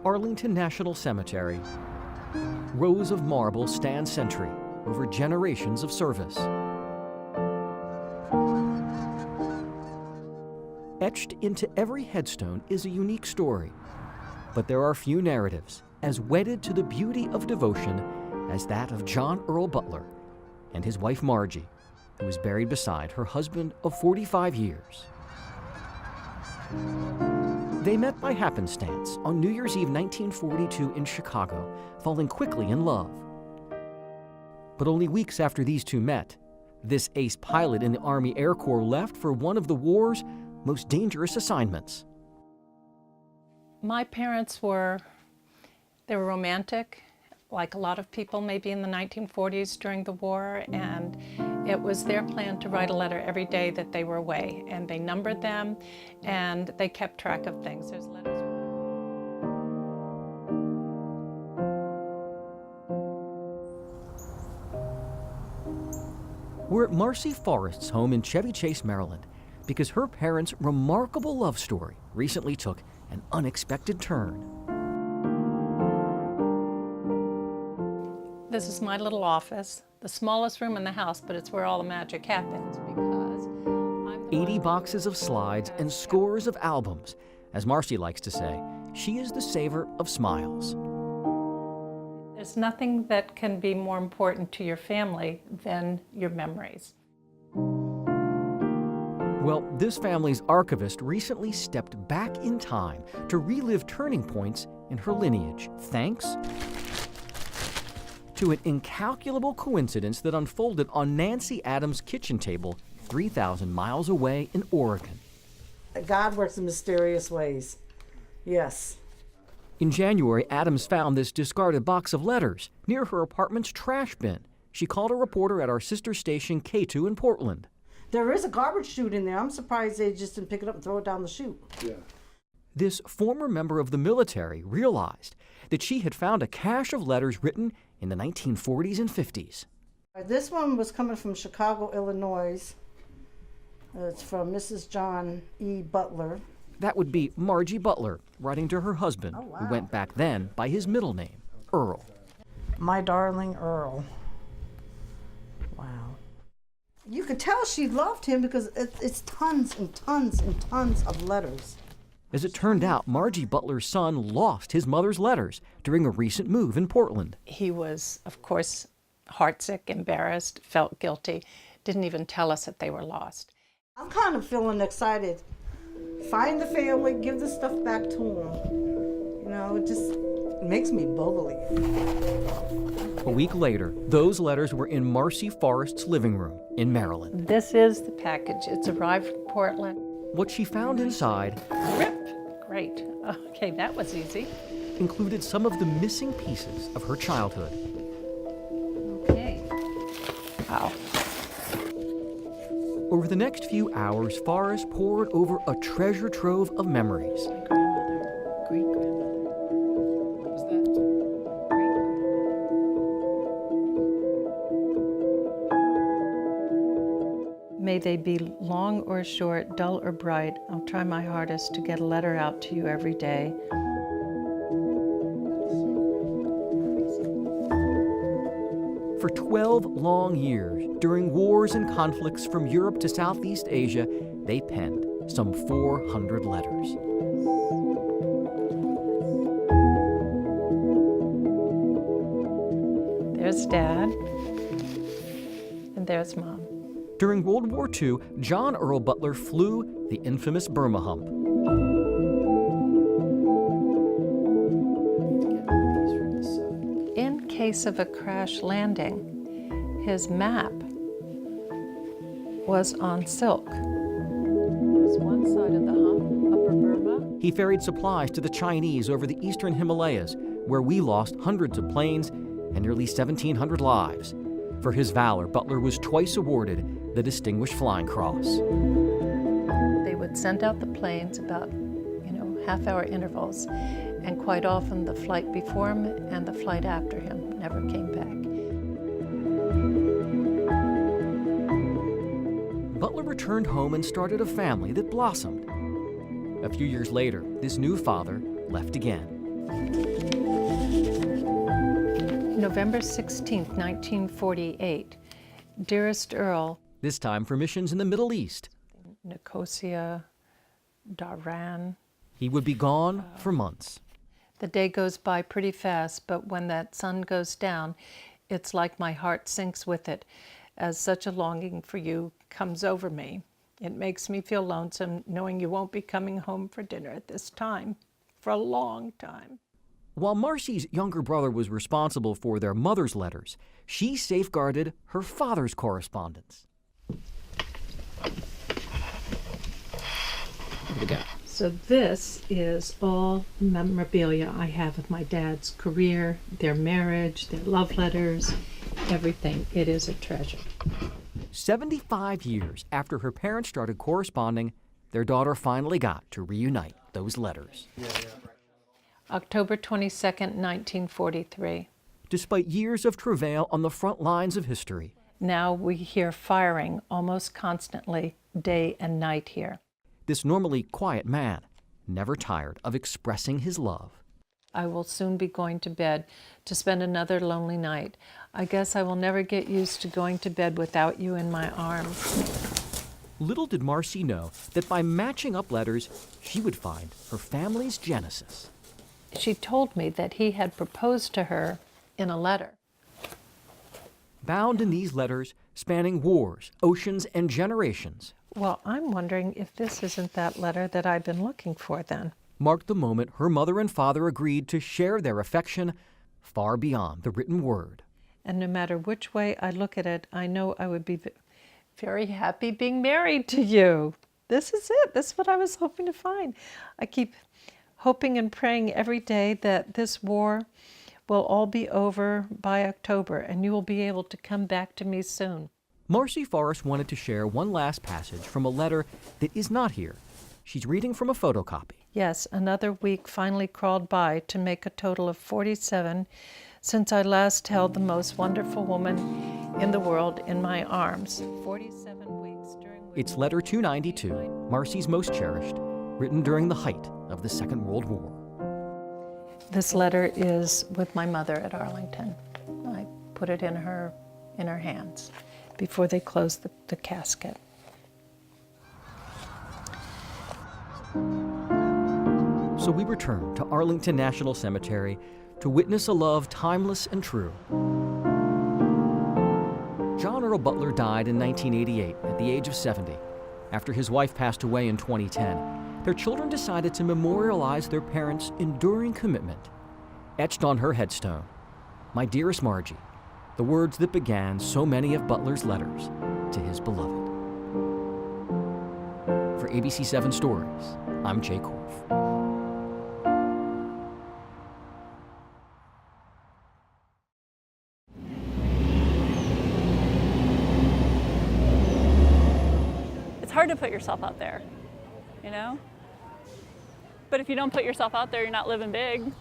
Arlington National Cemetery, rows of marble stand sentry over generations of service. Etched into every headstone is a unique story, but there are few narratives as wedded to the beauty of devotion as that of John Earl Butler and his wife Margie, who was buried beside her husband of 45 years. They met by happenstance on New Year's Eve 1942 in Chicago, falling quickly in love. But only weeks after these two met, this ace pilot in the Army Air Corps left for one of the war's most dangerous assignments. My parents were romantic, like a lot of people maybe in the 1940s during the war, and it was their plan to write a letter every day that they were away, and they numbered them and they kept track of things. There's letters. We're at Marcy Forrest's home in Chevy Chase, Maryland, because her parents' remarkable love story recently took an unexpected turn. This is my little office, the smallest room in the house, but it's where all the magic happens because I'm the 80 boxes of slides and scores of albums. As Marcy likes to say, she is the saver of smiles. There's nothing that can be more important to your family than your memories. Well, this family's archivist recently stepped back in time to relive turning points in her lineage, thanks to an incalculable coincidence that unfolded on Nancy Adams' kitchen table 3,000 miles away in Oregon. God works in mysterious ways. Yes. In January, Adams found this discarded box of letters near her apartment's trash bin. She called a reporter at our sister station K2 in Portland. There is a garbage chute in there. I'm surprised they just didn't pick it up and throw it down the chute. Yeah. This former member of the military realized that she had found a cache of letters written in the 1940s and 50s. This one was coming from Chicago, Illinois. It's from Mrs. John E. Butler. That would be Margie Butler, writing to her husband, Oh, wow. who went back then by his middle name, Earl. My darling Earl. Wow. You could tell she loved him because it's tons and tons and tons of letters. As it turned out, Margie Butler's son lost his mother's letters during a recent move in Portland. He was, of course, heartsick, embarrassed, felt guilty, didn't even tell us that they were lost. I'm kind of feeling excited. Find the family, give the stuff back to them. You know, it just makes me bubbly. A week later, those letters were in Marcy Forrest's living room in Maryland. This is the package. It's arrived from Portland. What she found inside Rip! Great. Okay, that was easy. included some of the missing pieces of her childhood. Okay. Wow. Over the next few hours, Forrest pored over a treasure trove of memories. Grandmother, great-grandmother. What was that? May they be long or short, dull or bright, I'll try my hardest to get a letter out to you every day. For 12 long years, during wars and conflicts from Europe to Southeast Asia, they penned some 400 letters. There's Dad, and there's Mom. During World War II, John Earl Butler flew the infamous Burma hump. In case of a crash landing, his map was on silk. There's one side of the hump, Upper Burma. He ferried supplies to the Chinese over the eastern Himalayas, where we lost hundreds of planes and nearly 1,700 lives. For his valor, Butler was twice awarded the Distinguished Flying Cross. They would send out the planes about, half-hour intervals, and quite often the flight before him and the flight after him never came back. Butler returned home and started a family that blossomed. A few years later, this new father left again. November 16th, 1948. Dearest Earl, This time for missions in the Middle East. Nicosia, Dhahran. He would be gone for months. The day goes by pretty fast, but when that sun goes down, it's like my heart sinks with it, as such a longing for you comes over me. It makes me feel lonesome knowing you won't be coming home for dinner at this time, for a long time. While Marcy's younger brother was responsible for their mother's letters, she safeguarded her father's correspondence. What do we got? So this is all memorabilia I have of my dad's career, their marriage, their love letters, everything. It is a treasure. 75 years after her parents started corresponding, their daughter finally got to reunite those letters. October 22nd, 1943. Despite years of travail on the front lines of history, Now we hear firing almost constantly, day and night here. this normally quiet man never tired of expressing his love. I will soon be going to bed to spend another lonely night. I guess I will never get used to going to bed without you in my arms. Little did Marcy know that by matching up letters, she would find her family's genesis. She told me that he had proposed to her in a letter. Bound in these letters, spanning wars, oceans, and generations, Well, I'm wondering if this isn't that letter that I've been looking for then. marked the moment her mother and father agreed to share their affection far beyond the written word. And no matter which way I look at it, I know I would be very happy being married to you. This is it. This is what I was hoping to find. I keep hoping and praying every day that this war will all be over by October and you will be able to come back to me soon. Marcy Forrest wanted to share one last passage from a letter that is not here. She's reading from a photocopy. Yes, another week finally crawled by to make a total of 47 since I last held the most wonderful woman in the world in my arms. 47 weeks during which It's letter 292, Marcy's most cherished, written during the height of the Second World War. this letter is with my mother at Arlington. I put it in her hands before they closed the casket. So we return to Arlington National Cemetery to witness a love timeless and true. John Earl Butler died in 1988 at the age of 70. After his wife passed away in 2010, their children decided to memorialize their parents' enduring commitment. Etched on her headstone, "My dearest Margie," the words that began so many of Butler's letters to his beloved. For ABC 7 Stories, I'm Jay Korf. It's hard to put yourself out there, you know? But if you don't put yourself out there, you're not living big.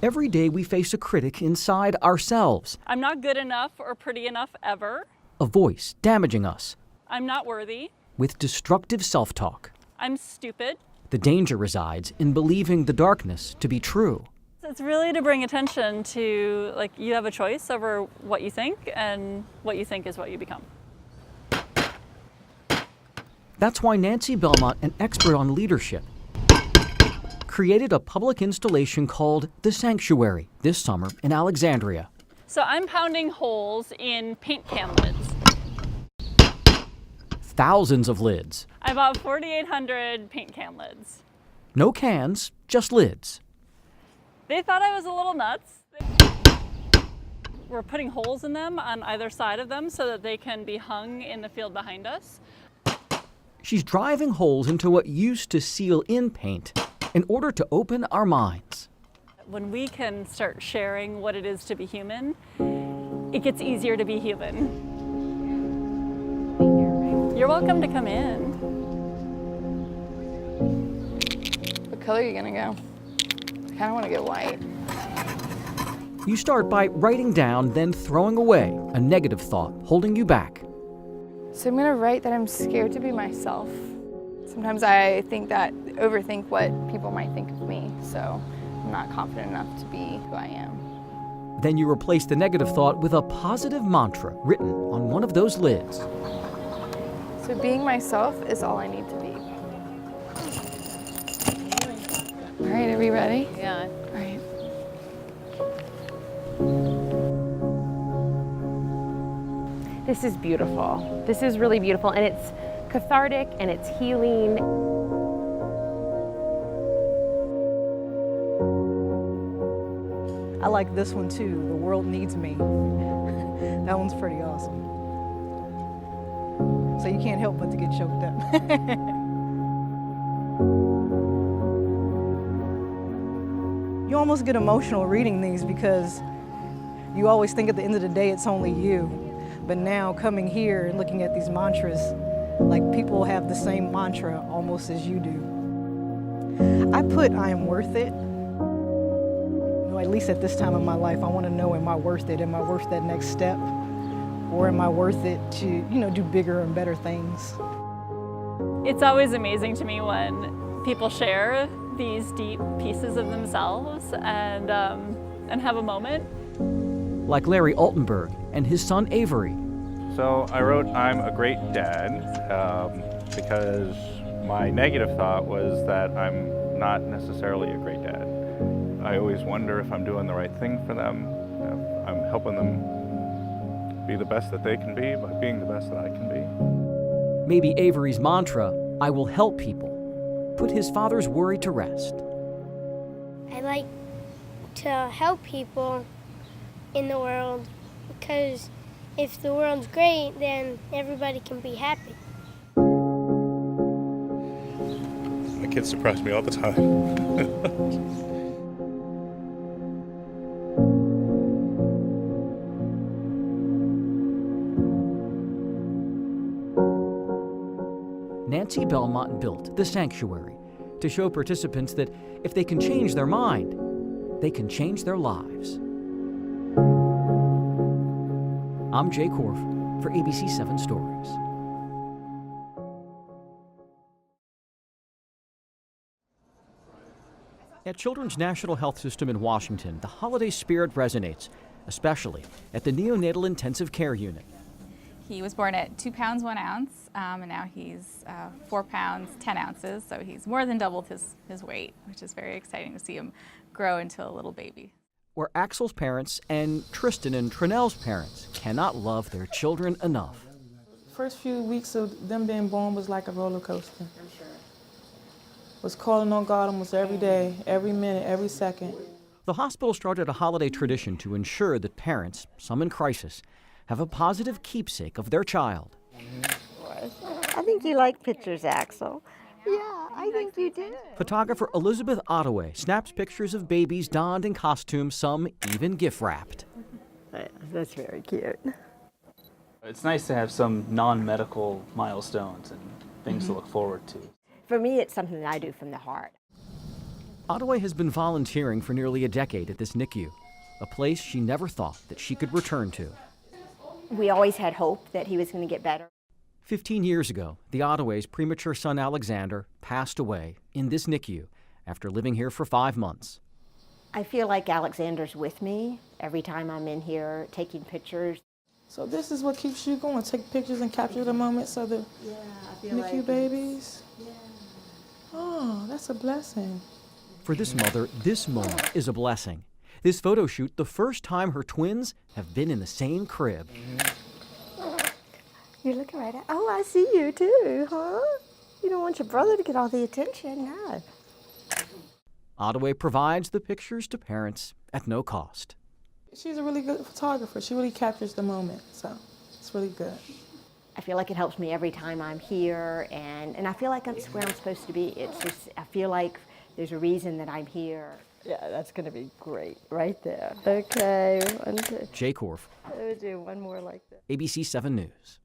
Every day we face a critic inside ourselves, I'm not good enough or pretty enough ever. a voice damaging us I'm not worthy. with destructive self-talk. I'm stupid. The danger resides in believing the darkness to be true. It's really to bring attention to, like, you have a choice over what you think, and what you think is what you become. That's why Nancy Belmont, an expert on leadership, created a public installation called The Sanctuary this summer in Alexandria. So I'm pounding holes in paint can lids. Thousands of lids. I bought 4,800 paint can lids. No cans, just lids. They thought I was a little nuts. We're putting holes in them on either side of them so that they can be hung in the field behind us. She's driving holes into what used to seal in paint in order to open our minds. When we can start sharing what it is to be human, it gets easier to be human. You're welcome to come in. What color are you gonna go? I kinda wanna go white. You start by writing down, then throwing away a negative thought holding you back. So I'm gonna write that I'm scared to be myself. Sometimes I think that, overthink what people might think of me. So I'm I'm not confident enough to be who I am. Then you replace the negative thought with a positive mantra written on one of those lids. So being myself is all I need to be. All right, are we ready? Yeah. All right. This is beautiful. This is really beautiful, and it's cathartic and it's healing. I like this one too, The World Needs Me. That one's pretty awesome. So you can't help but to get choked up. You almost get emotional reading these because you always think at the end of the day it's only you. But now coming here and looking at these mantras, like people have the same mantra almost as you do. I put I am worth it. At least at this time of my life, I want to know, am I worth it? Am I worth that next step? Or am I worth it to, do bigger and better things? It's always amazing to me when people share these deep pieces of themselves and have a moment. Like Larry Altenberg and his son Avery. So I wrote I'm a great dad because my negative thought was that I'm not necessarily a great dad. I always wonder if I'm doing the right thing for them, if I'm helping them be the best that they can be by being the best that I can be. Maybe Avery's mantra, I will help people, put his father's worry to rest. I like to help people in the world because if the world's great, then everybody can be happy. My kids surprise me all the time. Nancy Belmont built the Sanctuary to show participants that if they can change their mind, they can change their lives. I'm Jay Korf for ABC 7 Stories. At Children's National Health System in Washington, the holiday spirit resonates, especially at the neonatal intensive care unit. He was born at 2 pounds 1 ounce, and now he's 4 pounds 10 ounces, so he's more than doubled his weight, which is very exciting to see him grow into a little baby. Where Axel's parents and Tristan and Trinell's parents cannot love their children enough. First few weeks of them being born was like a roller coaster. Was calling on God almost every day, every minute, every second. The hospital started a holiday tradition to ensure that parents, some in crisis, have a positive keepsake of their child. I think you like pictures, Axel. Yeah, I think you do. Photographer Elizabeth Ottaway snaps pictures of babies donned in costumes, some even gift-wrapped. That's very cute. It's nice to have some non-medical milestones and things to look forward to. For me, it's something that I do from the heart. Ottaway has been volunteering for nearly a decade at this NICU, a place she never thought that she could return to. We always had hope that he was going to get better. 15 years ago, the Ottaway's premature son Alexander passed away in this NICU after living here for 5 months. I feel like Alexander's with me every time I'm in here taking pictures. So this is what keeps you going, take pictures and capture the moments of the NICU babies? Yeah. Oh, that's a blessing. For this mother, this moment is a blessing. This photo shoot, the first time her twins have been in the same crib. You're looking right at, oh, I see you too, huh? You don't want your brother to get all the attention, no. Ottaway provides the pictures to parents at no cost. She's a really good photographer. She really captures the moment, so it's really good. I feel like it helps me every time I'm here, and I feel like that's where I'm supposed to be. It's just, I feel like there's a reason that I'm here. Yeah, that's going to be great right there. Okay, 1, 2. Jay Korf, I would do one more like that. ABC 7 News.